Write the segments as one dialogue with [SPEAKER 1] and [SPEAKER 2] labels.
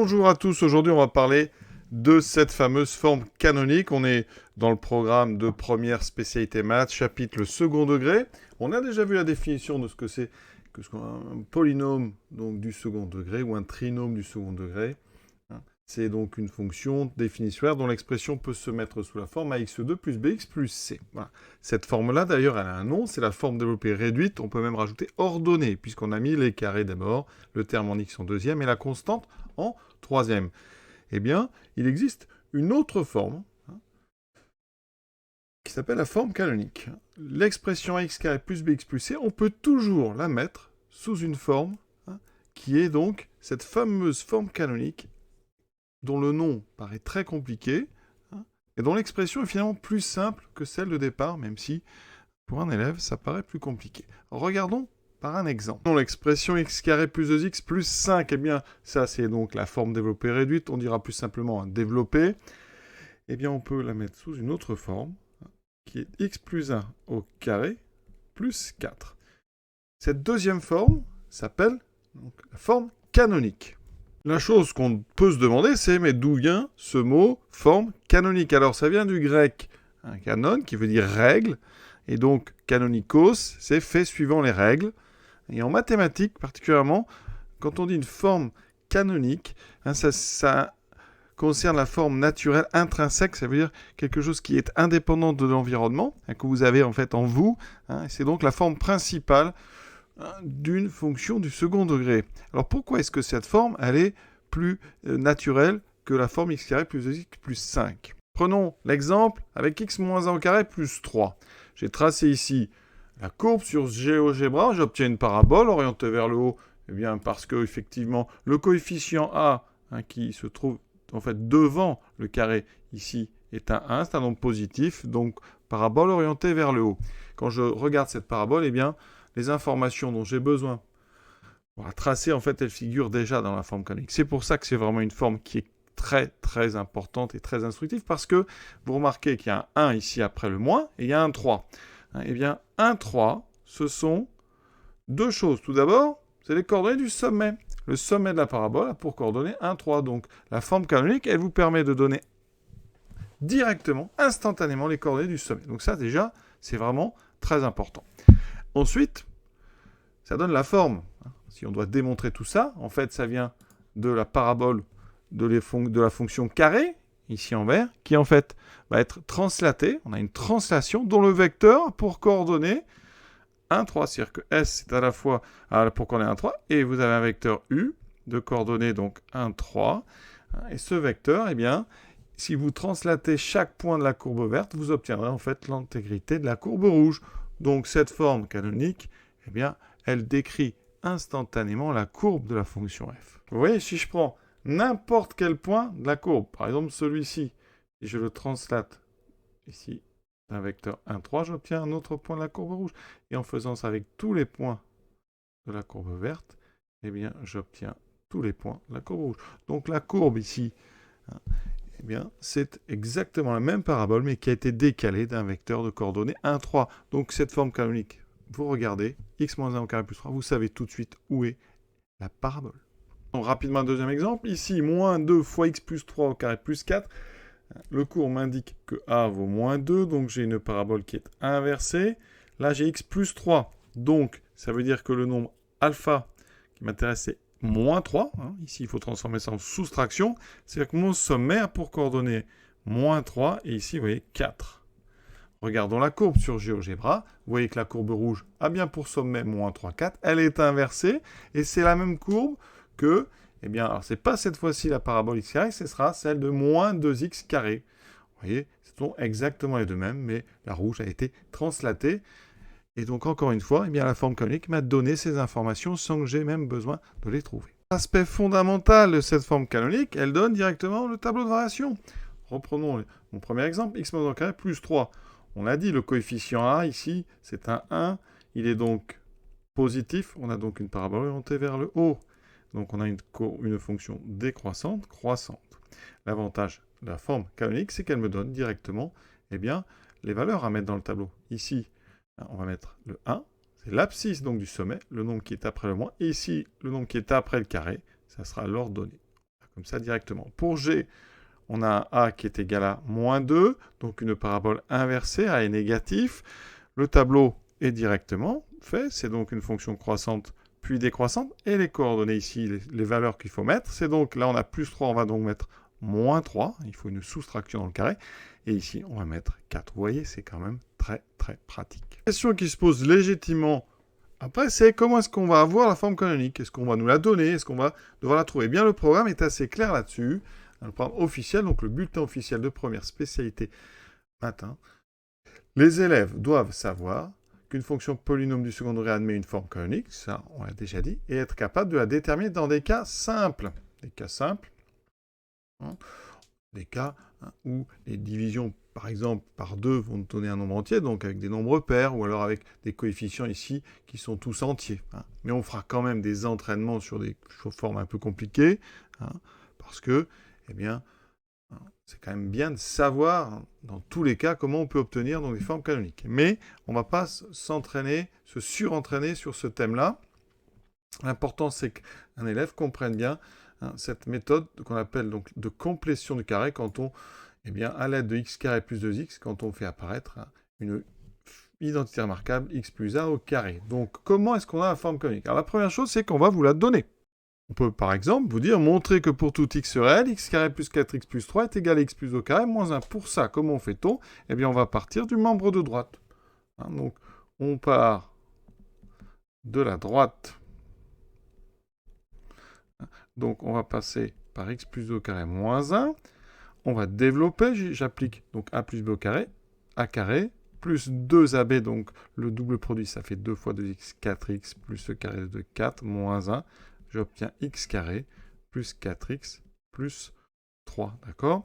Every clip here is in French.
[SPEAKER 1] Bonjour à tous, aujourd'hui on va parler de cette fameuse forme canonique. On est dans le programme de première spécialité maths, chapitre le second degré. On a déjà vu la définition de ce que c'est un polynôme donc, du second degré ou un trinôme du second degré. C'est donc une fonction définitoire dont l'expression peut se mettre sous la forme ax2 plus bx plus c. Voilà. Cette forme-là, d'ailleurs, elle a un nom, c'est la forme développée réduite. On peut même rajouter ordonnée, puisqu'on a mis les carrés d'abord, le terme en x en deuxième et la constante en troisième. Eh bien, il existe une autre forme qui s'appelle la forme canonique. L'expression ax carré plus bx plus c, on peut toujours la mettre sous une forme qui est donc cette fameuse forme canonique dont le nom paraît très compliqué, et dont l'expression est finalement plus simple que celle de départ, même si, pour un élève, ça paraît plus compliqué. Regardons par un exemple. L'expression x carré plus 2x plus 5, eh bien, ça c'est donc la forme développée réduite, on dira plus simplement développée. Eh bien, on peut la mettre sous une autre forme, qui est x plus 1 au carré plus 4. Cette deuxième forme s'appelle la forme canonique. La chose qu'on peut se demander, c'est mais d'où vient ce mot forme canonique? Alors ça vient du grec canon, qui veut dire règle, et donc canonikos, c'est fait suivant les règles. Et en mathématiques particulièrement, quand on dit une forme canonique, ça concerne la forme naturelle intrinsèque, ça veut dire quelque chose qui est indépendant de l'environnement, que vous avez en fait en vous, c'est donc la forme principale d'une fonction du second degré. Alors pourquoi est-ce que cette forme, elle est plus naturelle que la forme x carré plus 2x plus 5? Prenons l'exemple avec x moins 1 au carré plus 3. J'ai tracé ici la courbe sur GeoGebra, j'obtiens une parabole orientée vers le haut, eh bien parce que effectivement le coefficient a qui se trouve en fait devant le carré ici est un 1, c'est un nombre positif, donc parabole orientée vers le haut. Quand je regarde cette parabole, eh bien les informations dont j'ai besoin pour tracer, en fait, elles figurent déjà dans la forme canonique. C'est pour ça que c'est vraiment une forme qui est très, très importante et très instructive, parce que vous remarquez qu'il y a un 1 ici après le moins, et il y a un 3. Eh bien, 1, 3, ce sont deux choses. Tout d'abord, c'est les coordonnées du sommet. Le sommet de la parabole a pour coordonnées 1, 3. Donc, la forme canonique, elle vous permet de donner directement, instantanément, les coordonnées du sommet. Donc ça, déjà, c'est vraiment très important. Ensuite, ça donne la forme. Si on doit démontrer tout ça, en fait, ça vient de la parabole de la fonction carré, ici en vert, qui en fait va être translatée. On a une translation dont le vecteur pour coordonnées 1, 3. C'est-à-dire que S, c'est à la fois pour coordonner 1, 3, et vous avez un vecteur U de coordonnées donc 1, 3. Et ce vecteur, eh bien, si vous translatez chaque point de la courbe verte, vous obtiendrez en fait l'intégrité de la courbe rouge. Donc cette forme canonique, eh bien, elle décrit instantanément la courbe de la fonction f. Vous voyez, si je prends n'importe quel point de la courbe, par exemple celui-ci, et je le translate ici d'un vecteur 1, 3, j'obtiens un autre point de la courbe rouge. Et en faisant ça avec tous les points de la courbe verte, eh bien, j'obtiens tous les points de la courbe rouge. Donc la courbe ici, eh bien, c'est exactement la même parabole, mais qui a été décalée d'un vecteur de coordonnées 1, 3. Donc cette forme canonique, vous regardez, x moins 1 au carré plus 3, vous savez tout de suite où est la parabole. Donc rapidement un deuxième exemple, ici, moins 2 fois x plus 3 au carré plus 4. Le cours m'indique que a vaut moins 2, donc j'ai une parabole qui est inversée. Là, j'ai x plus 3, donc ça veut dire que le nombre alpha qui m'intéresse, c'est moins 3. Ici, il faut transformer ça en soustraction. C'est-à-dire que mon sommet a pour coordonnées moins 3, et ici, vous voyez, 4. Regardons la courbe sur GeoGebra. Vous voyez que la courbe rouge a bien pour sommet moins 3, 4. Elle est inversée, et c'est la même courbe que, eh bien, alors c'est pas cette fois-ci la parabole x carré, ce sera celle de moins 2x carré. Vous voyez, ce sont exactement les deux mêmes, mais la rouge a été translatée. Et donc, encore une fois, eh bien, la forme canonique m'a donné ces informations sans que j'ai même besoin de les trouver. L'aspect fondamental de cette forme canonique, elle donne directement le tableau de variation. Reprenons mon premier exemple, x moins 1 carré plus 3. On a dit, le coefficient a, ici, c'est un 1. Il est donc positif. On a donc une parabole orientée vers le haut. Donc, on a une fonction décroissante, croissante. L'avantage de la forme canonique, c'est qu'elle me donne directement eh bien, les valeurs à mettre dans le tableau. Ici, on va mettre le 1. C'est l'abscisse donc du sommet, le nombre qui est après le moins. Et ici, le nombre qui est après le carré, ça sera l'ordonnée. comme ça directement. Pour G, on a un A qui est égal à moins 2, donc une parabole inversée, A est négatif. Le tableau est directement fait, c'est donc une fonction croissante puis décroissante, et les coordonnées ici, les valeurs qu'il faut mettre, c'est donc, là on a plus 3, on va donc mettre moins 3, il faut une soustraction dans le carré, et ici on va mettre 4. Vous voyez, c'est quand même très très pratique. La question qui se pose légitimement après, c'est comment est-ce qu'on va avoir la forme canonique? Est-ce qu'on va nous la donner? Est-ce qu'on va devoir la trouver? Eh bien, le programme est assez clair là-dessus. Le programme officiel, donc le bulletin officiel de première spécialité matin. Les élèves doivent savoir qu'une fonction polynôme du second degré admet une forme canonique, ça on l'a déjà dit, et être capable de la déterminer dans des cas simples. Des cas simples, des cas où les divisions, par exemple, par 2 vont nous donner un nombre entier, donc avec des nombres pairs, ou alors avec des coefficients ici qui sont tous entiers. Mais on fera quand même des entraînements sur des formes un peu compliquées, parce que, eh bien, c'est quand même bien de savoir, dans tous les cas, comment on peut obtenir donc, des formes canoniques. Mais on ne va pas s'entraîner, se surentraîner sur ce thème-là. L'important, c'est qu'un élève comprenne bien cette méthode qu'on appelle donc de complétion du carré, quand on, eh bien, à l'aide de x carré plus 2x, quand on fait apparaître une identité remarquable x plus a au carré. Donc, comment est-ce qu'on a la forme canonique? Alors, la première chose, c'est qu'on va vous la donner. On peut, par exemple, vous dire, montrer que pour tout x réel, x carré plus 4x plus 3 est égal à x plus au carré moins 1. Pour ça, comment fait-on? Eh bien, on va partir du membre de droite. Donc, on part de la droite. Donc, on va passer par x plus au carré moins 1. On va développer, j'applique donc a plus b au carré, a carré, plus 2ab, donc le double produit, ça fait 2 fois 2x, 4x, plus le carré de 4, moins 1. J'obtiens x carré plus 4x plus 3, d'accord?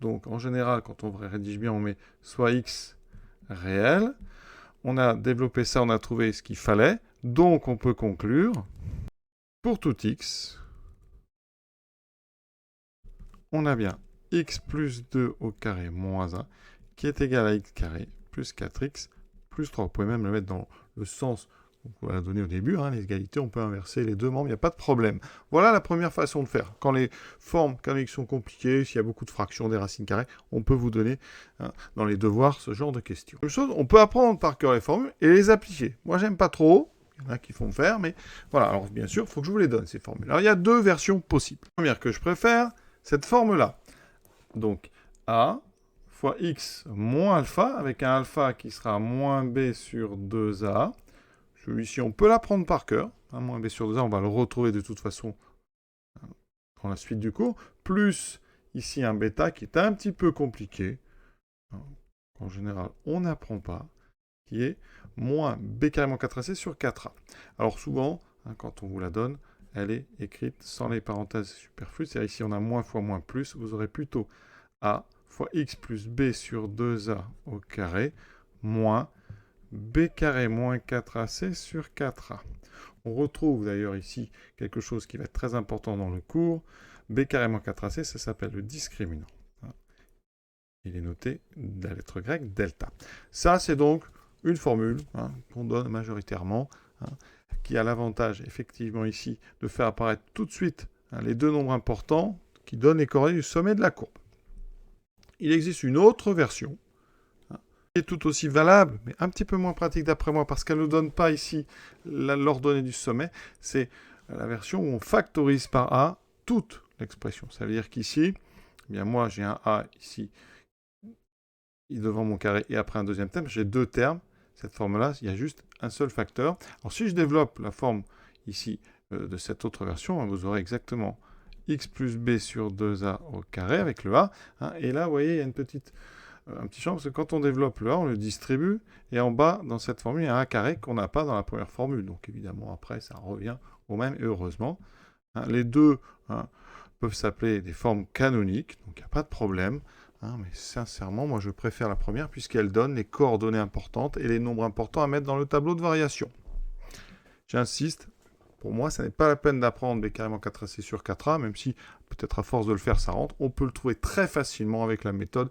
[SPEAKER 1] Donc, en général, quand on rédige bien, on met soit x réel. On a développé ça, on a trouvé ce qu'il fallait. Donc, on peut conclure, pour tout x, on a bien x plus 2 au carré moins 1, qui est égal à x carré plus 4x plus 3. Vous pouvez même le mettre dans le sens qu'on l'a donné au début, les égalités, on peut inverser les deux membres, il n'y a pas de problème. Voilà la première façon de faire. Quand les formes canoniques sont compliquées, s'il y a beaucoup de fractions, des racines carrées, on peut vous donner, dans les devoirs, ce genre de questions. Même chose, on peut apprendre par cœur les formules et les appliquer. Moi, j'aime pas trop, il y en a qui font faire, mais voilà. Alors, bien sûr, il faut que je vous les donne, ces formules. Alors, il y a deux versions possibles. La première que je préfère, cette forme-là. Donc, A fois x moins alpha, avec un alpha qui sera moins b sur 2a. Celui-ci, on peut l'apprendre par cœur. Moins b sur 2a, on va le retrouver de toute façon dans la suite du cours. Plus, ici, un bêta qui est un petit peu compliqué. En général, on n'apprend pas. Qui est moins b carré moins 4ac sur 4a. Alors souvent, quand on vous la donne, elle est écrite sans les parenthèses superflues. C'est-à-dire ici, on a moins fois moins plus. Vous aurez plutôt a fois x plus b sur 2a au carré moins b carré moins 4ac sur 4a. On retrouve d'ailleurs ici quelque chose qui va être très important dans le cours. B carré moins 4ac, ça s'appelle le discriminant. Il est noté de la lettre grecque delta. Ça, c'est donc une formule qu'on donne majoritairement, qui a l'avantage, effectivement, ici, de faire apparaître tout de suite les deux nombres importants qui donnent les coordonnées du sommet de la courbe. Il existe une autre version, qui est tout aussi valable, mais un petit peu moins pratique d'après moi, parce qu'elle ne donne pas ici l'ordonnée du sommet. C'est la version où on factorise par a toute l'expression. Ça veut dire qu'ici, eh bien moi j'ai un a ici, devant mon carré, et après un deuxième terme, j'ai deux termes. Cette forme-là, il y a juste un seul facteur. Alors si je développe la forme ici de cette autre version, vous aurez exactement x plus b sur 2a au carré avec le a. Et là, vous voyez, il y a un petit champ, parce que quand on développe le a, on le distribue. Et en bas, dans cette formule, il y a un a carré qu'on n'a pas dans la première formule. Donc évidemment, après, ça revient au même, et heureusement. Les deux peuvent s'appeler des formes canoniques, donc il n'y a pas de problème. Mais sincèrement, moi je préfère la première puisqu'elle donne les coordonnées importantes et les nombres importants à mettre dans le tableau de variation. J'insiste, pour moi, ça n'est pas la peine d'apprendre b carrément 4ac sur 4a, même si peut-être à force de le faire, ça rentre. On peut le trouver très facilement avec la méthode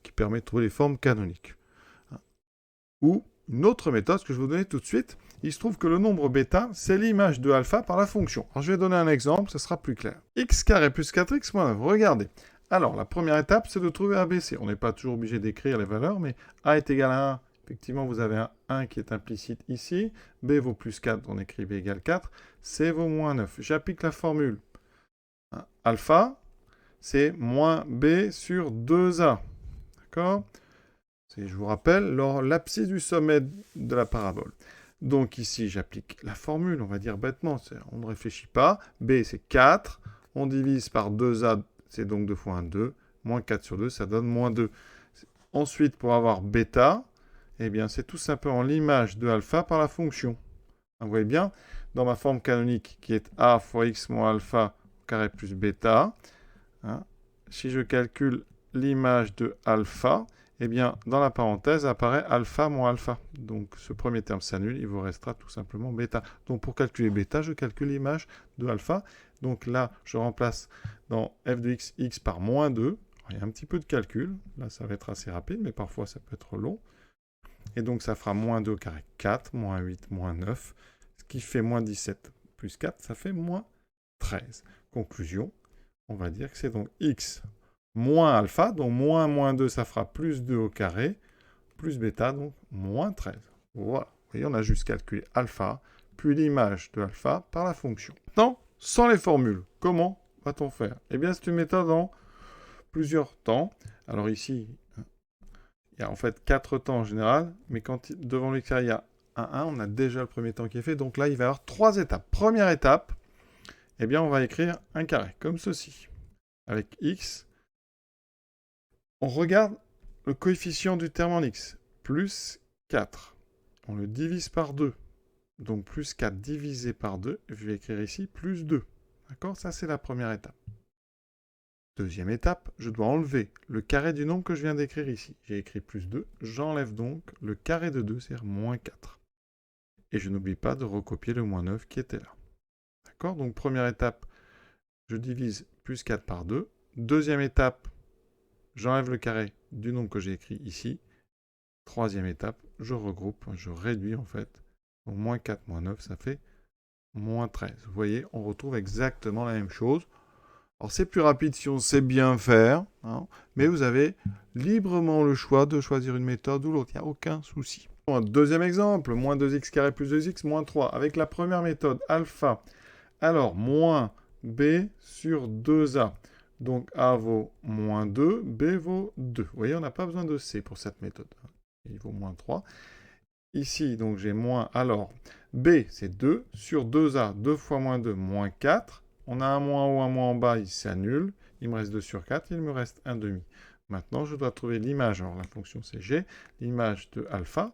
[SPEAKER 1] qui permet de trouver les formes canoniques. Ou une autre méthode que je vais vous donner tout de suite, il se trouve que le nombre bêta, c'est l'image de alpha par la fonction. Alors je vais donner un exemple, ce sera plus clair. X carré plus 4x moins 9, regardez. Alors la première étape, c'est de trouver ABC. On n'est pas toujours obligé d'écrire les valeurs, mais A est égal à 1. Effectivement, vous avez un 1 qui est implicite ici. B vaut plus 4, on écrit B égale 4. C vaut moins 9. J'applique la formule. Alpha, c'est moins B sur 2A. D'accord ? Je vous rappelle, l'abscisse du sommet de la parabole. Donc ici, j'applique la formule, on va dire bêtement, on ne réfléchit pas. B, c'est 4. On divise par 2A, c'est donc 2 fois 1, 2. Moins 4 sur 2, ça donne moins 2. Ensuite, pour avoir bêta, eh bien, c'est tout simplement l'image de alpha par la fonction. Vous voyez bien, dans ma forme canonique, qui est A fois X moins alpha au carré plus bêta, si je calcule l'image de alpha, eh bien, dans la parenthèse apparaît alpha moins alpha. Donc, ce premier terme s'annule, il vous restera tout simplement bêta. Donc, pour calculer bêta, je calcule l'image de alpha. Donc là, je remplace dans f de x, x par moins 2. Alors, il y a un petit peu de calcul. Là, ça va être assez rapide, mais parfois, ça peut être long. Et donc, ça fera moins 2 au carré 4, moins 8, moins 9, ce qui fait moins 17 plus 4, ça fait moins 13. Conclusion, on va dire que c'est donc x moins alpha, donc moins 2, ça fera plus 2 au carré, plus bêta, donc moins 13. Voilà. Vous voyez, on a juste calculé alpha, puis l'image de alpha par la fonction. Maintenant, sans les formules, comment va-t-on faire? Eh bien, c'est une méthode en plusieurs temps. Alors ici, il y a en fait 4 temps en général, mais quand devant le carré, il y a un 1, on a déjà le premier temps qui est fait. Donc là, il va y avoir 3 étapes. Première étape, eh bien, on va écrire un carré, comme ceci. Avec x, on regarde le coefficient du terme en x, plus 4. On le divise par 2. Donc plus 4 divisé par 2, je vais écrire ici plus 2. D'accord? Ça, c'est la première étape. Deuxième étape, je dois enlever le carré du nombre que je viens d'écrire ici. J'ai écrit plus 2, j'enlève donc le carré de 2, c'est-à-dire moins 4. Et je n'oublie pas de recopier le moins 9 qui était là. D'accord? Donc première étape, je divise plus 4 par 2. Deuxième étape, j'enlève le carré du nombre que j'ai écrit ici. Troisième étape, je regroupe, je réduis en fait. Donc moins 4, moins 9, ça fait moins 13. Vous voyez, on retrouve exactement la même chose. Alors c'est plus rapide si on sait bien faire, mais vous avez librement le choix de choisir une méthode ou l'autre, il n'y a aucun souci. Un deuxième exemple, moins 2x carré plus 2x moins 3. Avec la première méthode, alpha, alors moins b sur 2a. Donc a vaut moins 2, b vaut 2. Vous voyez, on n'a pas besoin de c pour cette méthode. Il vaut moins 3. Ici, donc j'ai moins, alors b c'est 2, sur 2a, 2 fois moins 2, moins 4. On a un moins haut, un moins en bas, il s'annule. Il me reste 2 sur 4, il me reste 1 demi. Maintenant, je dois trouver l'image. Alors, la fonction, c'est g. L'image de alpha,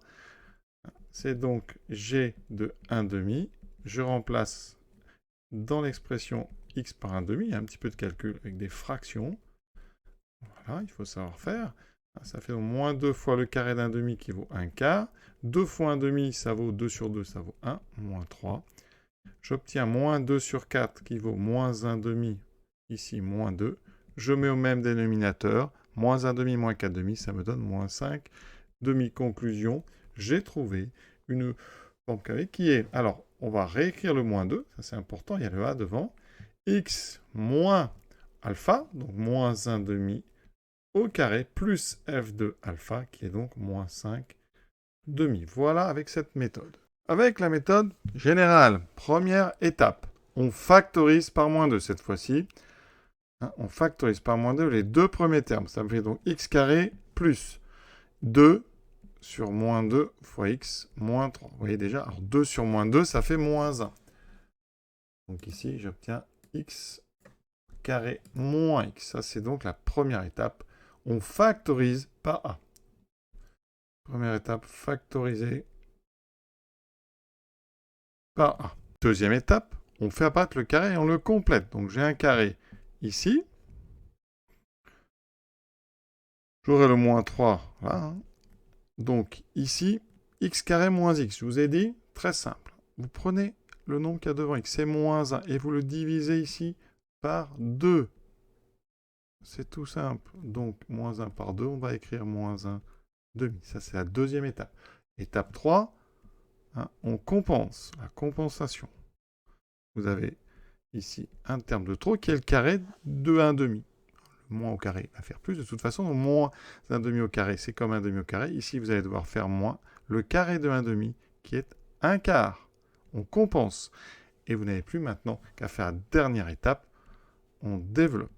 [SPEAKER 1] c'est donc g de 1 demi. Je remplace dans l'expression x par 1 demi. Il y a un petit peu de calcul avec des fractions. Voilà, il faut savoir faire. Ça fait donc moins 2 fois le carré d'un demi qui vaut 1 quart. 2 fois 1 demi, ça vaut 2 sur 2, ça vaut 1, moins 3. J'obtiens moins 2 sur 4 qui vaut moins 1 demi, ici moins 2. Je mets au même dénominateur, moins 1 demi, moins 4 demi, ça me donne moins 5 demi. Conclusion, j'ai trouvé une forme carrée qui est... Alors, on va réécrire le moins 2, ça c'est important, il y a le a devant. X moins alpha, donc moins 1 demi, au carré, plus f de alpha, qui est donc moins 5 demi. Voilà avec cette méthode. Avec la méthode générale, première étape, on factorise par moins 2 cette fois-ci. On factorise par moins 2 les deux premiers termes. Ça me fait donc x carré plus 2 sur moins 2 fois x moins 3. Vous voyez déjà, alors 2 sur moins 2, ça fait moins 1. Donc ici, j'obtiens x carré moins x. Ça, c'est donc la première étape. On factorise par a. Première étape, factoriser par a. Deuxième étape, on fait apparaître le carré et on le complète. Donc j'ai un carré ici. J'aurai le moins 3 là. Donc ici, x carré moins x. Je vous ai dit, très simple. Vous prenez le nombre qu'il y a devant x, c'est moins 1, et vous le divisez ici par 2. C'est tout simple. Donc moins 1 par 2, on va écrire moins 1 demi. Ça, c'est la deuxième étape. Étape 3, on compense, la compensation. Vous avez ici un terme de trop qui est le carré de 1,5. Le moins au carré va faire plus. De toute façon, moins 1,5 au carré, c'est comme 1,5 au carré. Ici, vous allez devoir faire moins le carré de 1,5 qui est 1/4. On compense. Et vous n'avez plus maintenant qu'à faire la dernière étape. On développe.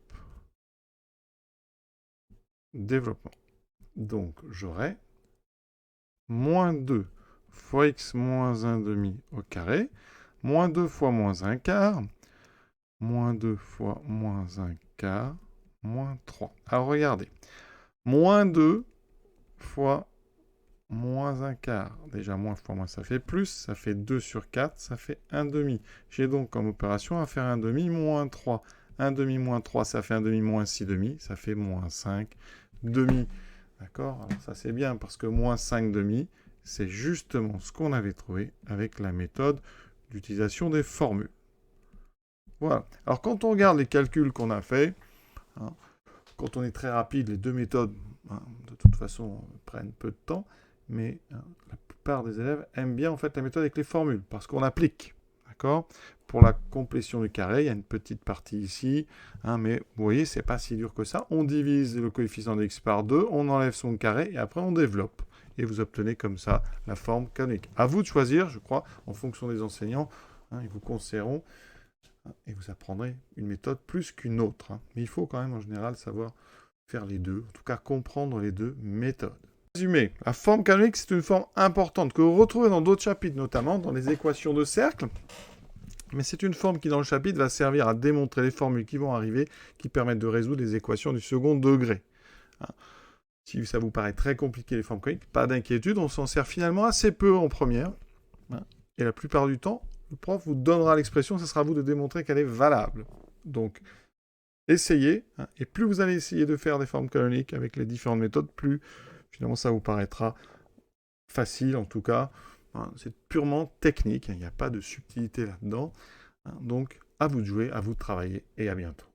[SPEAKER 1] Développement. Donc, j'aurai moins 2 fois x moins 1,5 au carré, moins 2 fois moins 1/4, moins 2 fois moins 1/4, moins 3. Alors, regardez. Moins 2 fois moins 1/4. Déjà, moins fois moins, ça fait plus. Ça fait 2 sur 4, ça fait 1,5. J'ai donc comme opération à faire 1,5 moins 3. 1,5 moins 3, ça fait 1,5 moins 6,5. Ça fait moins 5,5. D'accord? Alors ça, c'est bien parce que moins 5,5, c'est justement ce qu'on avait trouvé avec la méthode d'utilisation des formules. Voilà. Alors, quand on regarde les calculs qu'on a faits, quand on est très rapide, les deux méthodes, de toute façon, prennent peu de temps, mais la plupart des élèves aiment bien en fait la méthode avec les formules, parce qu'on applique. D'accord? Pour la complétion du carré, il y a une petite partie ici, mais vous voyez, c'est pas si dur que ça. On divise le coefficient de x par 2, on enlève son carré, et après on développe. Et vous obtenez comme ça la forme canonique. À vous de choisir, je crois, en fonction des enseignants, ils vous conseilleront, et vous apprendrez une méthode plus qu'une autre. Mais il faut quand même en général savoir faire les deux, en tout cas comprendre les deux méthodes. Résumé, la forme canonique, c'est une forme importante que vous retrouvez dans d'autres chapitres, notamment dans les équations de cercle. Mais c'est une forme qui, dans le chapitre, va servir à démontrer les formules qui vont arriver, qui permettent de résoudre les équations du second degré. Si ça vous paraît très compliqué, les formes canoniques, pas d'inquiétude, on s'en sert finalement assez peu en première. Et la plupart du temps, le prof vous donnera l'expression, ce sera à vous de démontrer qu'elle est valable. Donc, essayez, et plus vous allez essayer de faire des formes canoniques avec les différentes méthodes, plus finalement ça vous paraîtra facile en tout cas. C'est purement technique, il n'y a pas de subtilité là-dedans. Donc, à vous de jouer, à vous de travailler, et à bientôt.